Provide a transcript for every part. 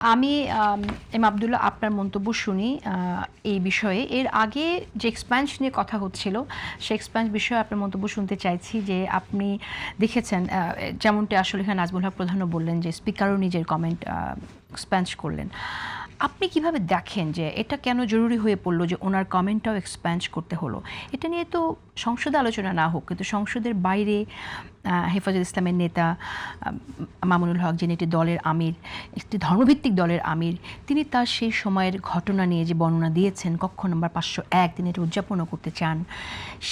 আমি এম আব্দুল্লাহ আপনার মন্তব্য শুনি এই বিষয়ে। এর আগে যে এক্সপ্যান্স নিয়ে কথা হচ্ছিল, সেই এক্সপ্যান্স বিষয়ে আপনার মন্তব্য শুনতে চাইছি। যে আপনি দেখেছেন, যেমনটি আসলে এখানে নাজমুল হক প্রধানও বললেন, যে স্পিকারও নিজের কমেন্ট এক্সপ্যান্স করলেন। আপনি কিভাবে দেখেন যে এটা কেন জরুরি হয়ে পড়লো যে ওনার কমেন্টটাও এক্সপ্যান্স করতে হলো? এটা নিয়ে তো সংসদে আলোচনা না হোক, কিন্তু সংসদের বাইরে হেফাজত ইসলামের নেতা মামুনুল হক, যিনি একটি দলের আমির, একটি ধর্মভিত্তিক দলের আমির, তিনি তার সেই সময়ের ঘটনা নিয়ে যে বর্ণনা দিয়েছেন, কক্ষ নম্বর 501, তিনি এটা উদযাপনও করতে চান।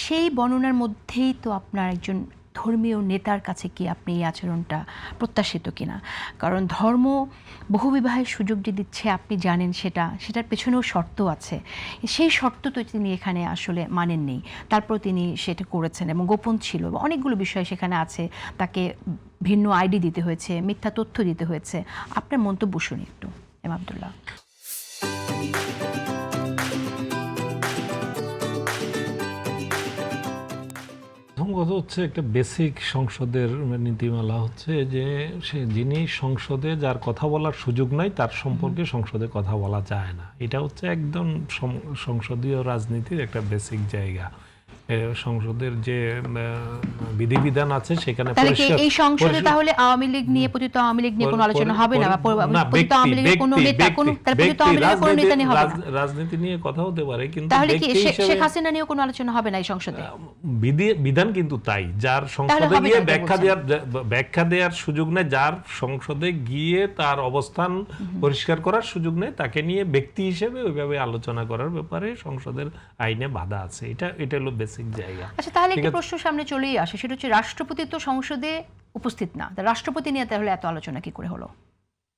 সেই বর্ণনার মধ্যেই তো আপনার একজন ধর্মীয় নেতার কাছে কি আপনি এই আচরণটা প্রত্যাশিত কিনা? কারণ ধর্ম বহুবিবাহের সুযোগ যে দিচ্ছে আপনি জানেন, সেটার পেছনেও শর্ত আছে। সেই শর্ত তো তিনি এখানে আসলে মানেননি, তারপর তিনি সেটা করেছেন এবং গোপন ছিল। অনেকগুলো বিষয় সেখানে আছে, তাকে ভিন্ন আইডি দিতে হয়েছে, মিথ্যা তথ্য দিতে হয়েছে। আপনার মন্তব্য শুনি একটু এম আব্দুল্লাহ। প্রথম কথা হচ্ছে, একটা বেসিক সংসদের নীতিমালা হচ্ছে যে যিনি সংসদে যার কথা বলার সুযোগ নাই তার সম্পর্কে সংসদে কথা বলা যায় না। এটা হচ্ছে একদম সংসদীয় রাজনীতির একটা বেসিক জায়গা। সংসদের যে বিধিবিধান আছে সেখানে এই সংসদে তাহলে আওয়ামী লীগ নিয়ে, পতিত আওয়ামী লীগ নিয়ে কোনো আলোচনা হবে না, বা পতিত আওয়ামী লীগের কোনো নেতা, পতিত আওয়ামী লীগের কোনো নেতা নিয়ে হবে না। রাজনীতি নিয়ে কথা হতে পারে, কিন্তু তাহলে কি শেখ হাসিনা নিয়ে কোনো আলোচনা হবে না এই সংসদে? বিধান কিন্তু তাই, যার সংসদে গিয়ে ব্যাখ্যা দেওয়ার সুযোগ নেই, যার সংসদে গিয়ে তার অবস্থান পরিষ্কার করার সুযোগ নেই, তাকে নিয়ে ব্যক্তি হিসেবে ওইভাবে আলোচনা করার ব্যাপারে সংসদের আইনে বাধা আছে। এটা হলো বেসিক জায়গা। আচ্ছা, তাহলে একটি প্রশ্ন সামনে চলেই আসে, সেটা হচ্ছে রাষ্ট্রপতি তো সংসদে উপস্থিত না, রাষ্ট্রপতি নিয়ে তাহলে এত আলোচনা কি করে হলো?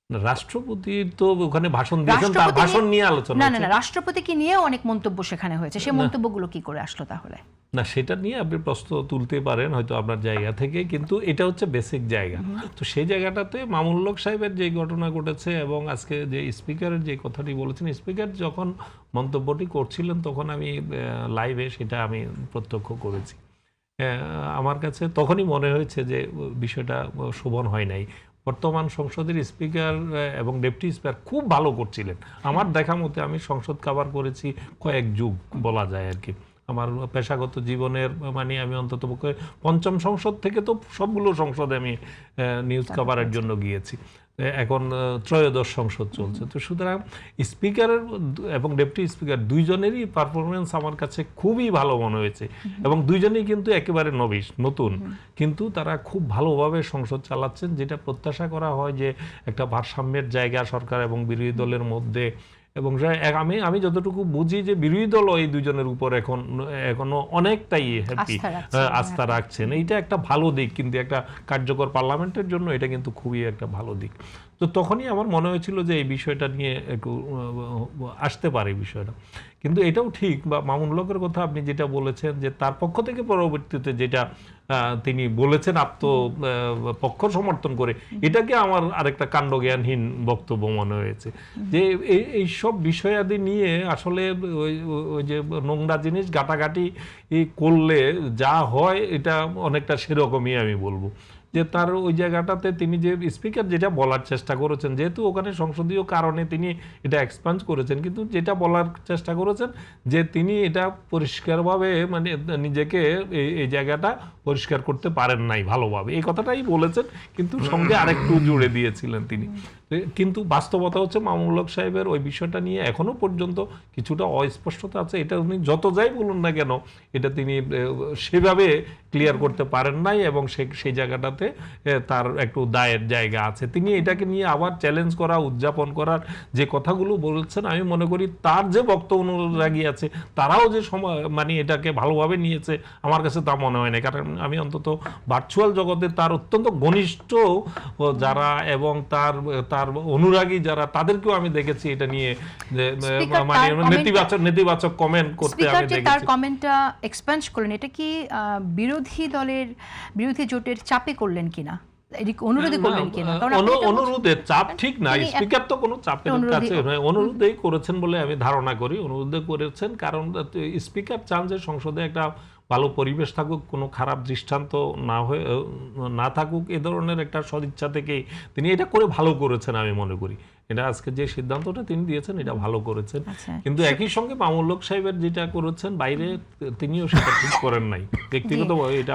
রাষ্ট্রপতি তো ওখানে ভাষণ দিয়েছেন, তার ভাষণ নিয়ে আলোচনা। না, রাষ্ট্রপতিকে নিয়ে অনেক মন্তব্য সেখানে হয়েছে, সেই মন্তব্যগুলো কি করে আসলো তাহলে? না, সেটা নিয়ে আপনি প্রশ্ন তুলতে পারেন হয়তো আপনার জায়গা থেকে, কিন্তু এটা হচ্ছে বেসিক জায়গা। তো সেই জায়গাটাতে মামুনুল হক সাহেবের যে ঘটনা ঘটেছে এবং আজকে যে স্পিকারের যে কথাটি বলেছেন, স্পিকার যখন মন্তব্যটি করছিলেন তখন আমি লাইভে সেটা আমি প্রত্যক্ষ করেছি। আমার কাছে তখনই মনে হয়েছে যে বিষয়টা শোভন হয় নাই। বর্তমান সংসদের স্পিকার এবং ডেপুটি স্পিকার খুব ভালো করছিলেন আমার দেখা মতে। আমি সংসদ কভার করেছি কয়েক যুগ বলা যায় আর কি। আমার পেশাগত জীবনের আমি অন্তত পক্ষে পঞ্চম সংসদ থেকে তো সবগুলো সংসদে আমি নিউজ কভারের জন্য গিয়েছি। এখন ত্রয়োদশ সংসদ চলছে। তো সুতরাং স্পিকারের এবং ডেপুটি স্পিকার দুইজনেরই পারফরমেন্স আমার কাছে খুবই ভালো মনে হয়েছে, এবং দুইজনেই কিন্তু একেবারে নতুন, কিন্তু তারা খুব ভালোভাবে সংসদ চালাচ্ছেন, যেটা প্রত্যাশা করা হয় যে একটা ভারসাম্যের জায়গা সরকার এবং বিরোধী দলের মধ্যে। এবং আমি যতটুকু বুঝি যে বিরোধী দল এই দুজনের উপর এখনো অনেকটাই হ্যাপি, আস্থা রাখছেন। এইটা একটা ভালো দিক, কিন্তু একটা কার্যকর পার্লামেন্টের জন্য এটা কিন্তু খুবই একটা ভালো দিক। তো তখনই আমার মনে হয়েছিল যে এই বিষয়টা নিয়ে একটু আসতে পারে বিষয়টা। কিন্তু এটাও ঠিক, বা মামুনুল হকের কথা আপনি যেটা বলেছেন যে তার পক্ষ থেকে পরবর্তীতে যেটা তিনি বলেছেন পক্ষ সমর্থন করে, এটাকে আমার আরেকটা কাণ্ডজ্ঞানহীন বক্তব্য মনে হয়েছে। যে এই সব বিষয়াদি নিয়ে আসলে ওই যে নোংরা জিনিস ঘাটাঘাটি করলে যা হয়, এটা অনেকটা সেরকমই আমি বলবো। যে তার ওই জায়গাটাতে তিনি যে স্পিকার যেটা বলার চেষ্টা করেছেন, যেহেতু ওখানে সংসদীয় কারণে তিনি এটা এক্সপান্স করেছেন, কিন্তু যেটা বলার চেষ্টা করেছেন যে তিনি এটা পরিষ্কারভাবে নিজেকে এই জায়গাটা পরিষ্কার করতে পারেন নাই ভালোভাবে, এই কথাটাই বলেছেন, কিন্তু সঙ্গে আরেকটু জুড়ে দিয়েছিলেন তিনি। কিন্তু বাস্তবতা হচ্ছে মামুনুল হক সাহেবের ওই বিষয়টা নিয়ে এখনো পর্যন্ত কিছুটা অস্পষ্টতা আছে। এটা উনি যত যাই বলুন না কেন, এটা তিনি সেভাবে ক্লিয়ার করতে পারেন নাই, এবং সেই জায়গাটাতে তার একটু দায়ের জায়গা আছে। তিনি এটাকে নিয়ে আবার চ্যালেঞ্জ করা, উদযাপন করার যে কথাগুলো বলছেন, আমি মনে করি তার যে বক্তব্য অনুরাগী আছে তারাও যে এটাকে ভালোভাবে নিয়েছে, আমার কাছে তা মনে হয় না। কারণ আমি অন্তত ভার্চুয়াল জগতে তার অত্যন্ত ঘনিষ্ঠ যারা এবং তার অনুরাগী যারা, তাদেরকেও আমি দেখেছি এটা নিয়ে নেতিবাচক কমেন্ট করতে আমি দেখেছি। তার কমেন্টটা এক্সপ্যান্স করলেন, এটা কি বিরোধী জোটের চাপে করলেন কিনা, অনুরোধে করলেন কিনা? অনুরোধে চাপ ঠিক না, স্পিকার তো কোনো চাপের কাছে অনুরোধেই করেছেন বলে আমি ধারণা করি। অনুরোধে করেছেন কারণ স্পিকার চান যে সংসদে একটা ভালো পরিবেশ থাকুক, কোনো খারাপ দৃষ্টান্ত না থাকুক, এ ধরনের একটা সদিচ্ছা থেকে তিনি এটা করে ভালো করেছেন আমি মনে করি। এটা আজকে যে সিদ্ধান্তটা তিনি দিয়েছেন এটা ভালো করেছেন। কিন্তু একই সঙ্গে মামুনুল হক সাহেবের যেটা করেছেন বাইরে তিনিও সেটা ঠিক করেন নাই। ব্যক্তিগত এটা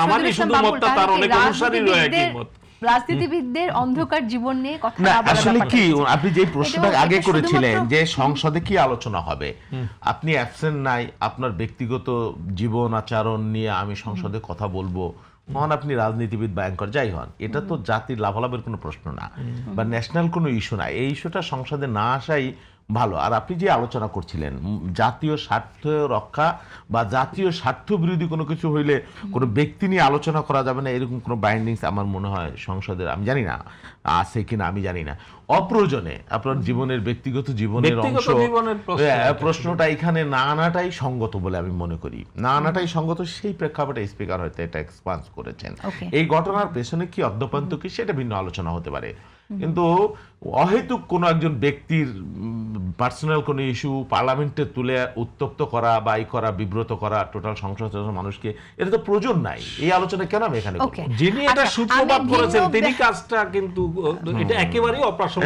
আমারই শুধু মতটা, তার অনেক অনুসারীরও একই মত। রাজনীতিবিদদের অন্ধকার জীবন নিয়ে কথা না, আসলে কি আপনি যে প্রশ্নটা আগে করেছিলেন যে সংসদে কি আলোচনা হবে, আপনি অ্যাবসেন্ট নাই, আপনার ব্যক্তিগত জীবন আচরণ নিয়ে আমি সংসদে কথা বলবো, হন আপনি রাজনীতিবিদ বা অ্যাঙ্কর যাই হন, এটা তো জাতির লাভালাভের কোনো প্রশ্ন না বা ন্যাশনাল কোনো ইস্যু না। এই ইস্যুটা সংসদে না আসাই ভালো। আর আপনি যে আলোচনা করছিলেন জাতীয় স্বার্থ রক্ষা বা জাতীয় স্বার্থ বিরোধী কোনো কিছু হইলে কোনো ব্যক্তি নিয়ে আলোচনা করা যাবে না, এরকম কোনো বাইন্ডিংস আমার মনে হয় সংসদের, আমি জানি না আছে কিনা, আমি জানি না, অপ্রয়োজনে আপনার জীবনের ব্যক্তিগত জীবনের অংশ প্রশ্নটা এখানে না আনাটাই সঙ্গত বলে আমি মনে করি। না আনাটাই সঙ্গত, সেই প্রেক্ষাপটে স্পিকার হয়তো এটা এক্সপান্স করেছেন। এই ঘটনার পেছনে কি অদ্যপান্ত কি সেটা ভিন্ন আলোচনা হতে পারে, কিন্তু অহেতুক কোনো একজন ব্যক্তির পার্সোনাল কোনো ইস্যু পার্লামেন্টে তুলে উত্তপ্ত করা বা বিব্রত করা টোটাল সংসদ মানুষকে, এটা তো প্রয়োজন নাই। এই আলোচনা কেন আমি এখানে করব? যিনি এটা সূত্রপাত করেছেন তিনি কাজটা কিন্তু এটা একেবারেই অপ্রাসঙ্গিক।